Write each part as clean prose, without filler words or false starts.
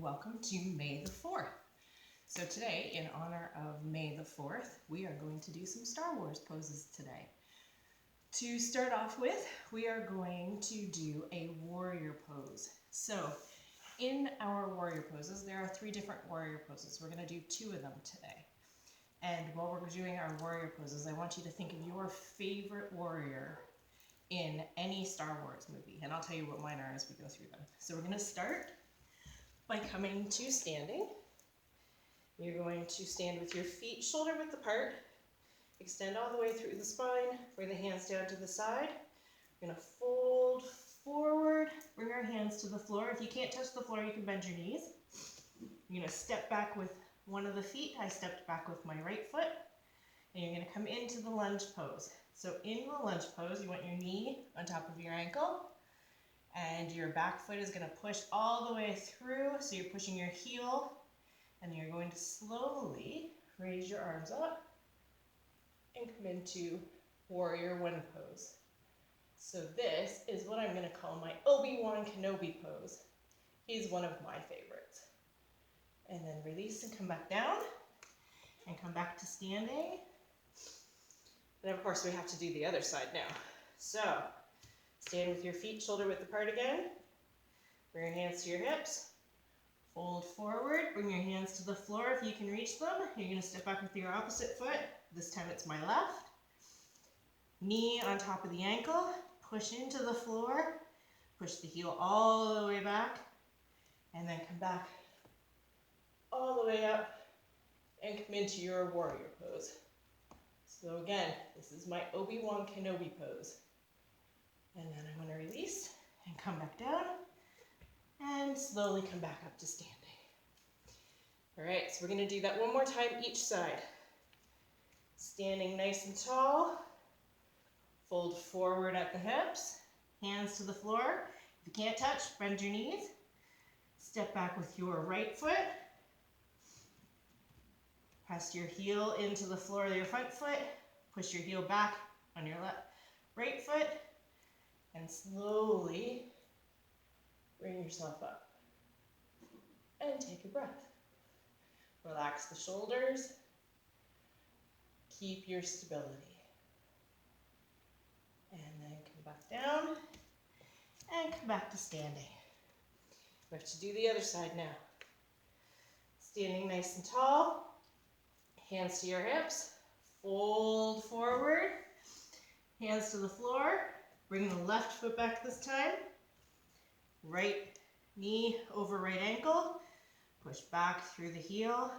welcome to May the 4th. So today, in honor of May the 4th, we are going to do some Star Wars poses today. To start off with, we are going to do a warrior pose. So in our warrior poses, there are 3 different warrior poses. We're going to do 2 of them today. And while we're doing our warrior poses, I want you to think of your favorite warrior in any Star Wars movie. And I'll tell you what mine are as we go through them. So we're going to start by coming to standing. You're going to stand with your feet shoulder width apart. Extend all the way through the spine. Bring the hands down to the side. We're going to fold forward. Bring our hands to the floor. If you can't touch the floor, you can bend your knees. You're going to step back with one of the feet. I stepped back with my right foot. And you're going to come into the lunge pose. So in the lunge pose, you want your knee on top of your ankle. And your back foot is going to push all the way through. So you're pushing your heel. And you're going to slowly raise your arms up and come into Warrior One pose. So this is what I'm going to call my Obi-Wan Kenobi pose. He's one of my favorites. And then release and come back down. And come back to standing. And of course we have to do the other side now. So stand with your feet shoulder width apart again. Bring your hands to your hips. Fold forward. Bring your hands to the floor if you can reach them. You're going to step back with your opposite foot. This time it's my left. Knee on top of the ankle. Push into the floor. Push the heel all the way back. And then come back all the way up and come into your warrior pose. So again, this is my Obi-Wan Kenobi pose. And then I'm going to release and come back down and slowly come back up to standing. All right, so we're going to do that one more time each side. Standing nice and tall. Fold forward at the hips. Hands to the floor. If you can't touch, bend your knees. Step back with your right foot. Press your heel into the floor of your front foot. Push your heel back on your right foot. And slowly bring yourself up. And take a breath. Relax the shoulders. Keep your stability. And then come back down. And come back to standing. We have to do the other side now. Standing nice and tall. Hands to your hips, fold forward, hands to the floor, bring the left foot back this time, right knee over right ankle, push back through the heel,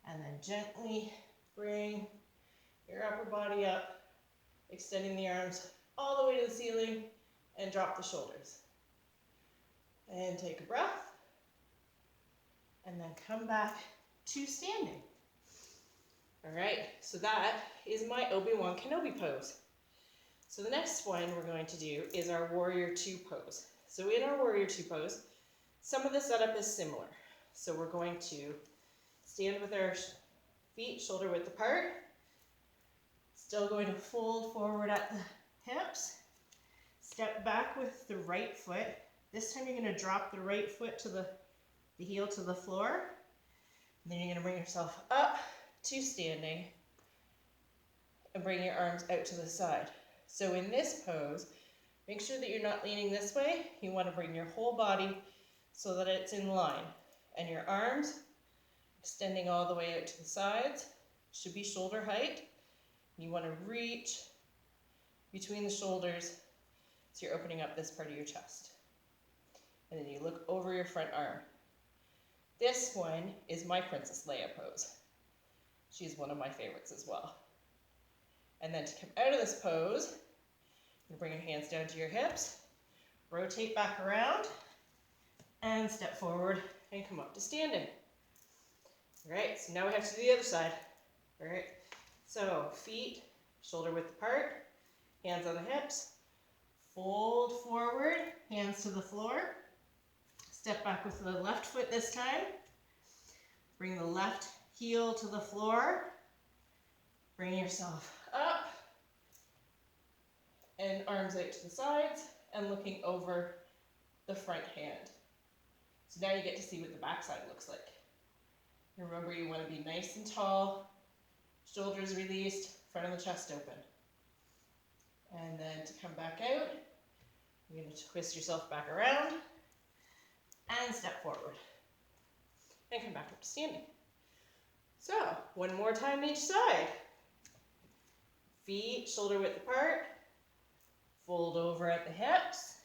and then gently bring your upper body up, extending the arms all the way to the ceiling, and drop the shoulders. And take a breath, and then come back to standing. All right, so that is my Obi-Wan Kenobi pose. So the next one we're going to do is our Warrior 2 pose. So in our Warrior 2 pose, some of the setup is similar. So we're going to stand with our feet shoulder width apart. Still going to fold forward at the hips. Step back with the right foot. This time you're going to drop the right foot to the heel to the floor. And then you're going to bring yourself up to standing and bring your arms out to the side. So in this pose, make sure that you're not leaning this way. You want to bring your whole body so that it's in line. And your arms extending all the way out to the sides. Should be shoulder height. You want to reach between the shoulders so you're opening up this part of your chest. And then you look over your front arm. This one is my Princess Leia pose. She's one of my favorites as well. And then to come out of this pose, you bring your hands down to your hips, rotate back around, and step forward and come up to standing. All right, so now we have to do the other side. All right, so feet shoulder width apart, hands on the hips, fold forward, hands to the floor, step back with the left foot this time, bring the left heel to the floor, bring yourself up, and arms out to the sides, and looking over the front hand. So now you get to see what the backside looks like. Remember, you want to be nice and tall, shoulders released, front of the chest open. And then to come back out, you're going to twist yourself back around and step forward. And come back up to standing. So, one more time each side. Feet shoulder width apart. Fold over at the hips.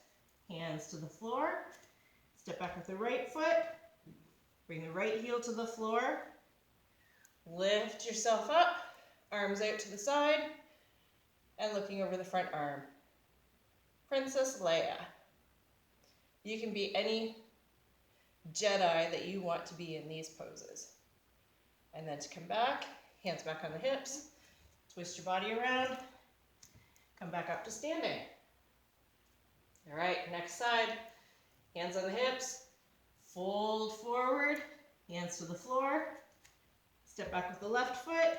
Hands to the floor. Step back with the right foot. Bring the right heel to the floor. Lift yourself up. Arms out to the side. And looking over the front arm. Princess Leia. You can be any Jedi that you want to be in these poses. And then to come back, hands back on the hips, twist your body around, come back up to standing. All right, next side, hands on the hips, fold forward, hands to the floor, step back with the left foot,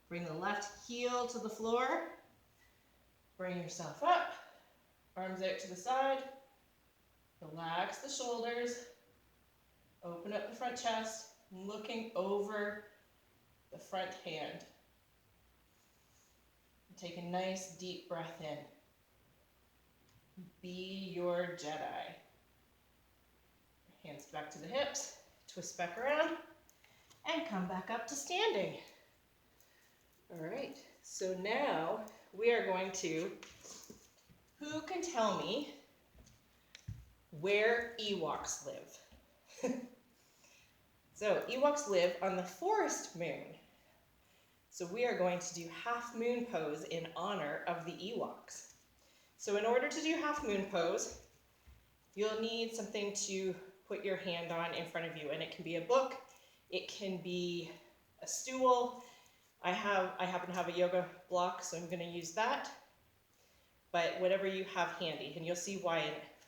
bring the left heel to the floor, bring yourself up, arms out to the side, relax the shoulders, open up the front chest, looking over the front hand. Take a nice deep breath in. Be your Jedi. Hands back to the hips, twist back around, and come back up to standing. All right, so now we are going to, who can tell me where Ewoks live? So Ewoks live on the forest moon. So we are going to do half moon pose in honor of the Ewoks. So in order to do half moon pose, you'll need something to put your hand on in front of you, and it can be a book, it can be a stool. I happen to have a yoga block, so I'm going to use that. But whatever you have handy, and you'll see why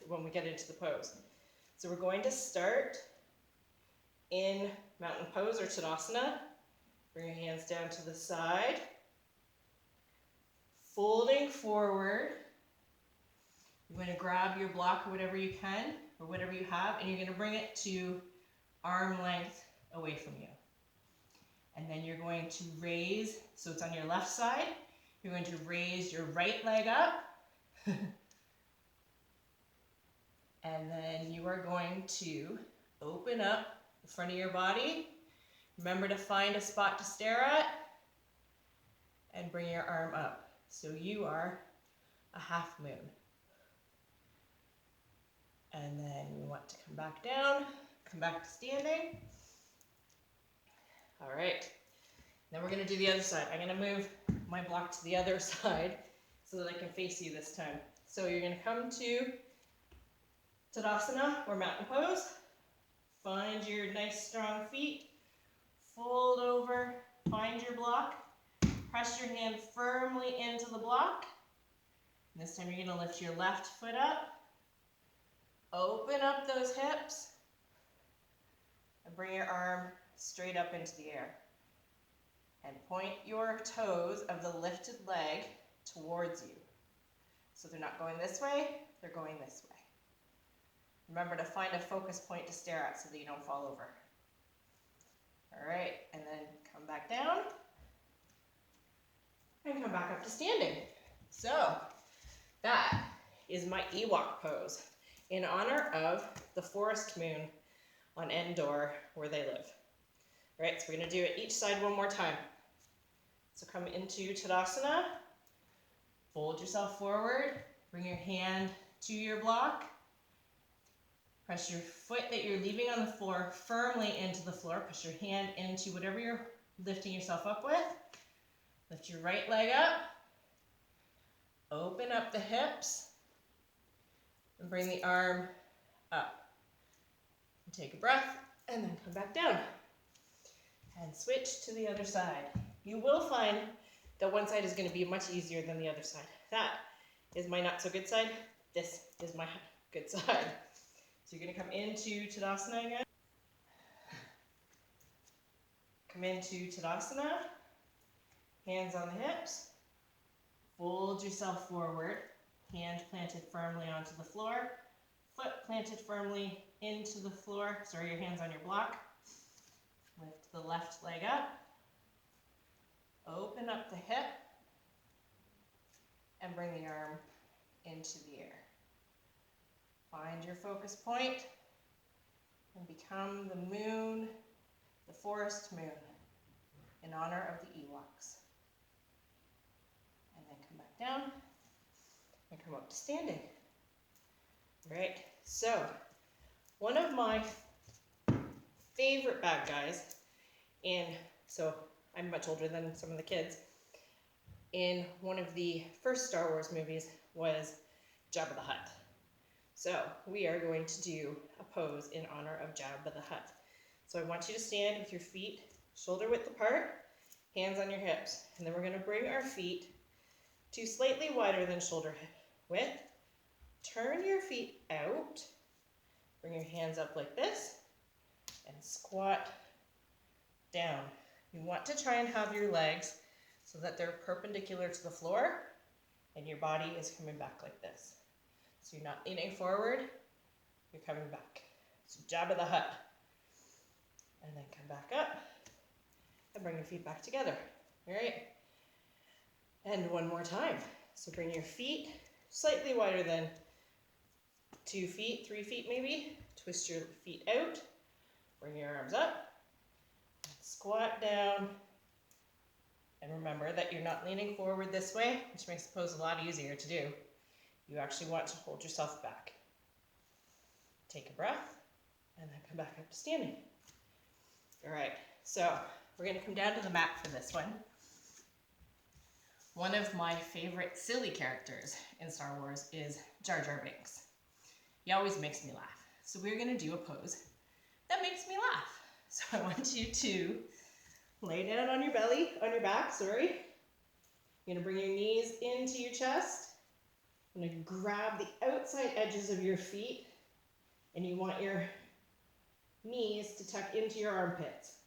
when we get into the pose. So we're going to start in mountain pose or Tadasana. Bring your hands down to the side. Folding forward. You're going to grab your block or whatever you can, or whatever you have, and you're going to bring it to arm length away from you. And then you're going to raise, so it's on your left side, you're going to raise your right leg up. And then you are going to open up the front of your body. Remember to find a spot to stare at and bring your arm up. So you are a half moon. And then you want to come back down, come back to standing. All right, then we're gonna do the other side. I'm gonna move my block to the other side so that I can face you this time. So you're gonna come to Tadasana or mountain pose. Find your nice strong feet. Fold over, find your block. Press your hand firmly into the block. And this time you're gonna lift your left foot up. Open up those hips. And bring your arm straight up into the air. And point your toes of the lifted leg towards you. So they're not going this way, they're going this way. Remember to find a focus point to stare at so that you don't fall over. All right, and then come back down. And come back up to standing. So that is my Ewok pose in honor of the forest moon on Endor where they live. All right, so we're gonna do it each side one more time. So come into Tadasana, fold yourself forward, bring your hand to your block, press your foot that you're leaving on the floor firmly into the floor, push your hand into whatever you're lifting yourself up with, lift your right leg up, open up the hips, and bring the arm up. And take a breath, and then come back down. And switch to the other side. You will find that one side is going to be much easier than the other side. That is my not so good side. This is my good side. So you're going to come into Tadasana again. Come into Tadasana. Hands on the hips. Fold yourself forward. Hand planted firmly onto the floor. Foot planted firmly into the floor. Sorry, your hands on your block. Lift the left leg up. Open up the hip. And bring the arm into the air. Find your focus point and become the moon, the forest moon, in honor of the Ewoks. And then come back down and come up to standing. All right, so one of my favorite bad guys so I'm much older than some of the kids, in one of the first Star Wars movies was Jabba the Hutt. So we are going to do a pose in honor of Jabba the Hutt. So I want you to stand with your feet shoulder width apart, hands on your hips, and then we're going to bring our feet to slightly wider than shoulder width. Turn your feet out, bring your hands up like this, and squat down. You want to try and have your legs so that they're perpendicular to the floor and your body is coming back like this. So you're not leaning forward, you're coming back. So Jabba the Hutt. And then come back up and bring your feet back together. All right? And one more time. So bring your feet slightly wider than 2 feet, 3 feet maybe. Twist your feet out, bring your arms up, squat down. And remember that you're not leaning forward this way, which makes the pose a lot easier to do. You actually want to hold yourself back. Take a breath, and then come back up to standing. All right, so we're going to come down to the mat for this one. One of my favorite silly characters in Star Wars is Jar Binks. He always makes me laugh. So we're going to do a pose that makes me laugh. So I want you to lay down on your belly, on your back, sorry. You're going to bring your knees into your chest. You're going to grab the outside edges of your feet, and you want your knees to tuck into your armpits.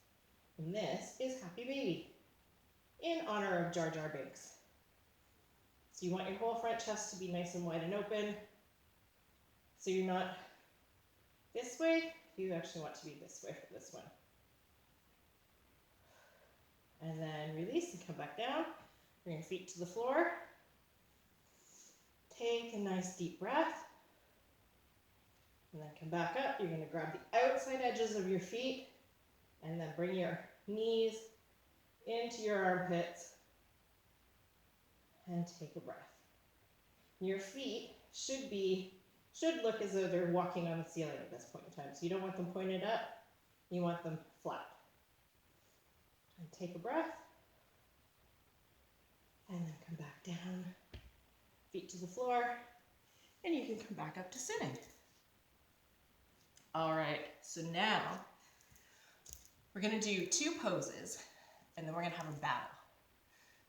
And this is Happy Baby, in honor of Jar Binks. So you want your whole front chest to be nice and wide and open. So you're not this way, you actually want to be this way for this one. And then release and come back down. Bring your feet to the floor. Take a nice deep breath. And then come back up. You're going to grab the outside edges of your feet and then bring your knees into your armpits and take a breath. Your feet should look as though they're walking on the ceiling at this point in time. So you don't want them pointed up, you want them flat. And take a breath, and then come back down, feet to the floor, and you can come back up to sitting. All right, so now we're gonna do 2 poses, and then we're gonna have a battle.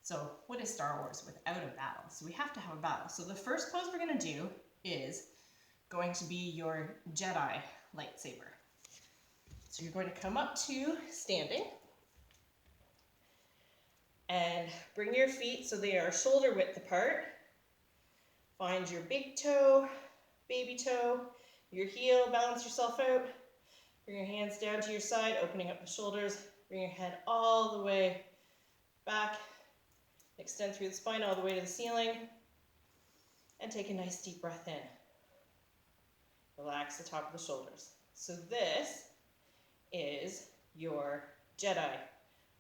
So what is Star Wars without a battle? So we have to have a battle. So the first pose we're gonna do is going to be your Jedi lightsaber. So you're going to come up to standing, and bring your feet so they are shoulder width apart. Find your big toe, baby toe, your heel, balance yourself out. Bring your hands down to your side, opening up the shoulders. Bring your head all the way back. Extend through the spine all the way to the ceiling. And take a nice deep breath in. Relax the top of the shoulders. So this is your Jedi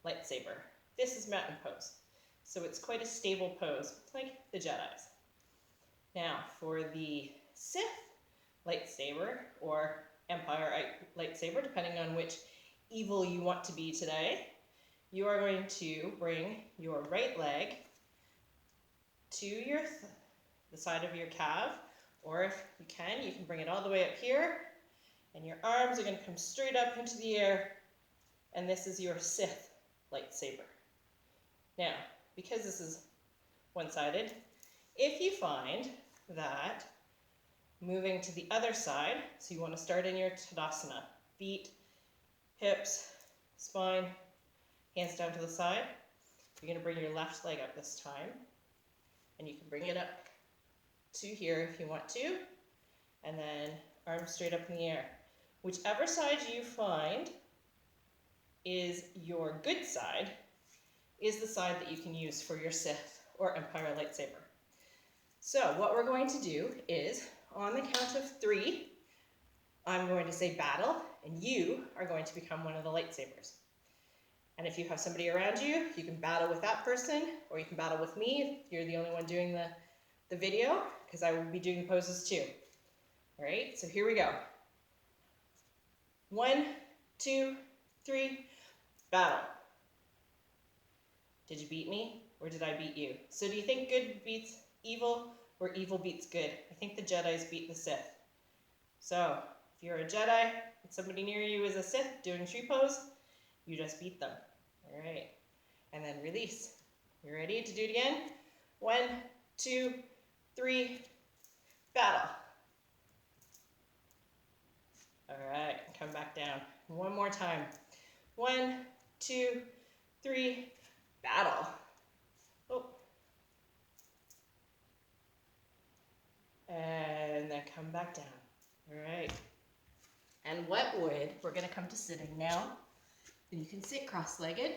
lightsaber. This is mountain pose. So it's quite a stable pose, like the Jedi's. Now, for the Sith lightsaber, or Empire lightsaber, depending on which evil you want to be today, you are going to bring your right leg to the side of your calf, or if you can bring it all the way up here, and your arms are going to come straight up into the air, and this is your Sith lightsaber. Now, because this is one-sided, if you find that moving to the other side, so you want to start in your Tadasana, feet, hips, spine, hands down to the side, you're going to bring your left leg up this time, and you can bring it up to here if you want to, and then arms straight up in the air. Whichever side you find is your good side is the side that you can use for your Sith or Empire lightsaber. So what we're going to do is, on the count of 3, I'm going to say battle, and you are going to become one of the lightsabers. And if you have somebody around you, you can battle with that person, or you can battle with me if you're the only one doing the video, because I will be doing the poses too. All right, so here we go. 1, 2, 3, battle. Did you beat me, or did I beat you? So do you think good beats evil, or evil beats good? I think the Jedis beat the Sith. So if you're a Jedi and somebody near you is a Sith doing tree pose, you just beat them. All right, and then release. You ready to do it again? 1, 2, 3, battle. All right, come back down. One more time. 1, 2, 3, battle. Oh. And then come back down. All right. And we're going to come to sitting now. And you can sit cross-legged.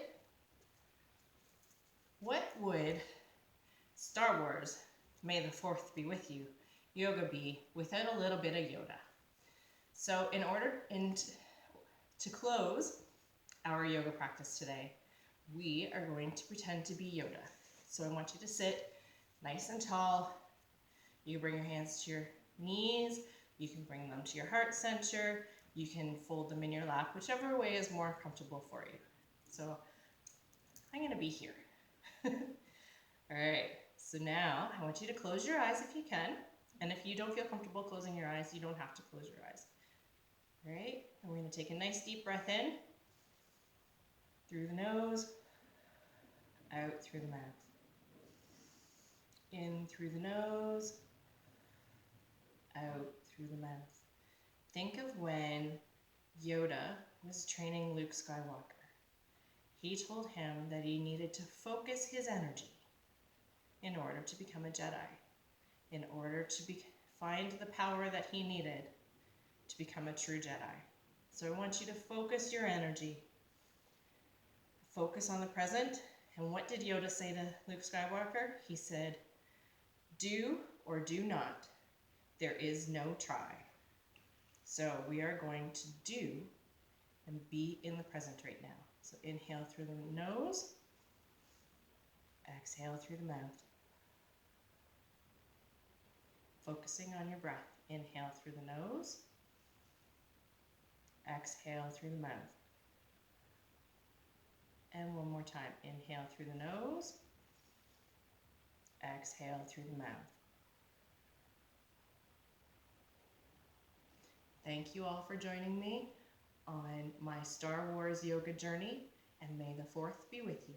What would Star Wars, May the 4th be with you, yoga be without a little bit of Yoda? So in order to close our yoga practice today, we are going to pretend to be Yoda. So I want you to sit nice and tall. You can bring your hands to your knees. You can bring them to your heart center. You can fold them in your lap, whichever way is more comfortable for you. So I'm going to be here. All right, so now I want you to close your eyes if you can. And if you don't feel comfortable closing your eyes, you don't have to close your eyes. All right, and we're going to take a nice deep breath in, through the nose, out through the mouth. In through the nose, out through the mouth. Think of when Yoda was training Luke Skywalker. He told him that he needed to focus his energy in order to become a Jedi, in order to find the power that he needed to become a true Jedi. So I want you to focus your energy, focus on the present. And what did Yoda say to Luke Skywalker? He said, do or do not. There is no try. So we are going to do and be in the present right now. So inhale through the nose, exhale through the mouth. Focusing on your breath. Inhale through the nose, exhale through the mouth. And one more time. Inhale through the nose, exhale through the mouth. Thank you all for joining me on my Star Wars yoga journey, and may the 4th be with you.